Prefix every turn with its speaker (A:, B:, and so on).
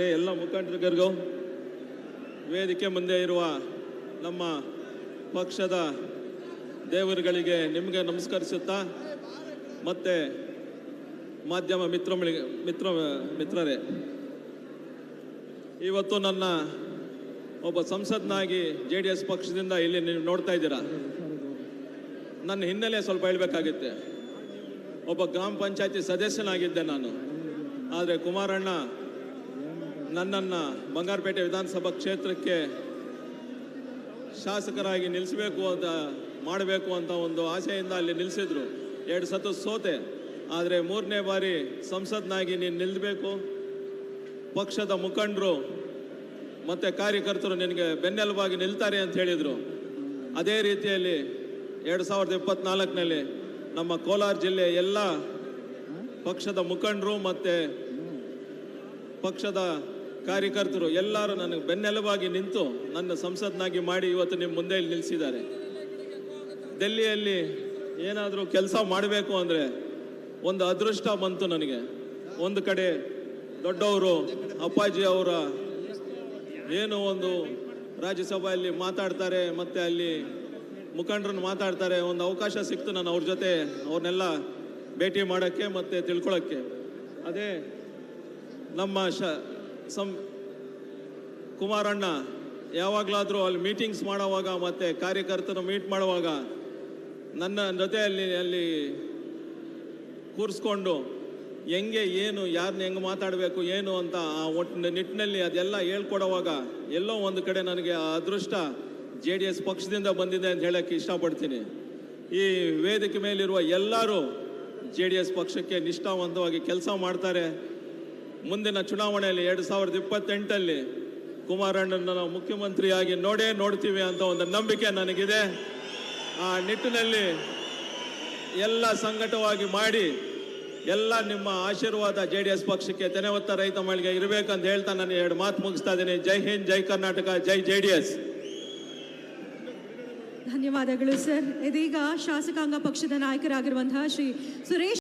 A: ಎಲ್ಲ ಮುಖಂಡರಿಗೂ ವೇದಿಕೆ ಮುಂದೆ ಇರುವ ನಮ್ಮ ಪಕ್ಷದ ದೇವರುಗಳಿಗೆ ನಿಮಗೆ ನಮಸ್ಕರಿಸುತ್ತಾ ಮತ್ತೆ ಮಾಧ್ಯಮ ಮಿತ್ರರೇ, ಇವತ್ತು ನನ್ನ ಒಬ್ಬ ಸಂಸದನಾಗಿ JDS ಪಕ್ಷದಿಂದ ಇಲ್ಲಿ ನೀವು ನೋಡ್ತಾ ಇದ್ದೀರಾ. ನನ್ನ ಹಿನ್ನೆಲೆ ಸ್ವಲ್ಪ ಹೇಳಬೇಕಾಗಿತ್ತೆ. ಒಬ್ಬ ಗ್ರಾಮ ಪಂಚಾಯತಿ ಸದಸ್ಯನಾಗಿದ್ದೆ ನಾನು. ಆದರೆ ಕುಮಾರಣ್ಣ ನನ್ನನ್ನು ಬಂಗಾರಪೇಟೆ ವಿಧಾನಸಭಾ ಕ್ಷೇತ್ರಕ್ಕೆ ಶಾಸಕರಾಗಿ ಮಾಡಬೇಕು ಅಂತ ಒಂದು ಆಸೆಯಿಂದ ಅಲ್ಲಿ ನಿಲ್ಲಿಸಿದ್ರು. 2 ಸತಿ ಸೋತೆ. ಆದರೆ 3ನೇ ಬಾರಿ ಸಂಸದನಾಗಿ ನೀನು ನಿಲ್ಲಬೇಕು, ಪಕ್ಷದ ಮುಖಂಡರು ಮತ್ತು ಕಾರ್ಯಕರ್ತರು ನಿನಗೆ ಬೆನ್ನೆಲುಬಾಗಿ ನಿಲ್ತಾರೆ ಅಂತ ಹೇಳಿದರು. ಅದೇ ರೀತಿಯಲ್ಲಿ 2024ನಲ್ಲಿ ನಮ್ಮ ಕೋಲಾರ ಜಿಲ್ಲೆಯ ಎಲ್ಲ ಪಕ್ಷದ ಮುಖಂಡರು ಮತ್ತು ಪಕ್ಷದ ಕಾರ್ಯಕರ್ತರು ಎಲ್ಲರೂ ನನಗೆ ಬೆನ್ನೆಲುಬಾಗಿ ನಿಂತು ನನ್ನ ಸಂಸದನಾಗಿ ಮಾಡಿ ಇವತ್ತು ನಿಮ್ಮ ಮುಂದೆ ಇಲ್ಲಿ ನಿಲ್ಲಿಸಿದ್ದಾರೆ. ಡೆಲ್ಲಿಯಲ್ಲಿ ಏನಾದರೂ ಕೆಲಸ ಮಾಡಬೇಕು ಅಂದರೆ ಒಂದು ಅದೃಷ್ಟ ಬಂತು ನನಗೆ. ಒಂದು ಕಡೆ ದೊಡ್ಡವರು ಅಪ್ಪಾಜಿ ಅವರ ಏನು ಒಂದು ರಾಜ್ಯಸಭೆಯಲ್ಲಿ ಮಾತಾಡ್ತಾರೆ ಮತ್ತು ಅಲ್ಲಿ ಮುಖಂಡರನ್ನು ಮಾತಾಡ್ತಾರೆ, ಒಂದು ಅವಕಾಶ ಸಿಕ್ತು ನಾನು ಅವ್ರ ಜೊತೆ ಅವ್ರನ್ನೆಲ್ಲ ಭೇಟಿ ಮಾಡೋಕ್ಕೆ ಮತ್ತು ತಿಳ್ಕೊಳ್ಳೋಕ್ಕೆ. ಅದೇ ನಮ್ಮ ಕುಮಾರಣ್ಣ ಯಾವಾಗಲಾದರೂ ಅಲ್ಲಿ ಮೀಟಿಂಗ್ಸ್ ಮಾಡೋವಾಗ ಮತ್ತು ಕಾರ್ಯಕರ್ತರು ಮೀಟ್ ಮಾಡುವಾಗ ನನ್ನ ಜೊತೆಯಲ್ಲಿ ಕೂರಿಸ್ಕೊಂಡು ಏನು ಯಾರನ್ನ ಹೆಂಗೆ ಮಾತಾಡಬೇಕು ಏನು ಅಂತ ಆ ಒಟ್ಟು ನಿಟ್ಟಿನಲ್ಲಿ ಅದೆಲ್ಲ ಹೇಳ್ಕೊಡುವಾಗ ಎಲ್ಲೋ ಒಂದು ಕಡೆ ನನಗೆ ಆ ಅದೃಷ್ಟ JDS ಪಕ್ಷದಿಂದ ಬಂದಿದೆ ಅಂತ ಹೇಳೋಕ್ಕೆ ಇಷ್ಟಪಡ್ತೀನಿ. ಈ ವೇದಿಕೆ ಮೇಲಿರುವ ಎಲ್ಲರೂ JDS ಪಕ್ಷಕ್ಕೆ ನಿಷ್ಠಾವಂತವಾಗಿ ಕೆಲಸ ಮಾಡ್ತಾರೆ. ಮುಂದಿನ ಚುನಾವಣೆಯಲ್ಲಿ 2028ರಲ್ಲಿ ಕುಮಾರಣ್ಣನ ನಾವು ಮುಖ್ಯಮಂತ್ರಿಯಾಗಿ ನೋಡ್ತೀವಿ ಅಂತ ಒಂದು ನಂಬಿಕೆ ನನಗಿದೆ. ಆ ನಿಟ್ಟಿನಲ್ಲಿ ಎಲ್ಲ ಸಂಘಟವಾಗಿ ಮಾಡಿ ಎಲ್ಲ ನಿಮ್ಮ ಆಶೀರ್ವಾದ JDS ಪಕ್ಷಕ್ಕೆ ತೆನೆವತ್ತ ರೈತ ಮಳಿಗೆ ಇರಬೇಕಂತ ಹೇಳ್ತಾ ನಾನು 2 ಮಾತು ಮುಗಿಸ್ತಾ ಇದ್ದೀನಿ. ಜೈ ಹಿಂದ್, ಜೈ ಕರ್ನಾಟಕ, ಜೈ JDS.
B: ಧನ್ಯವಾದಗಳು ಸರ್. ಇದೀಗ ಶಾಸಕಾಂಗ ಪಕ್ಷದ ನಾಯಕರಾಗಿರುವಂತಹ ಶ್ರೀ ಸುರೇಶ್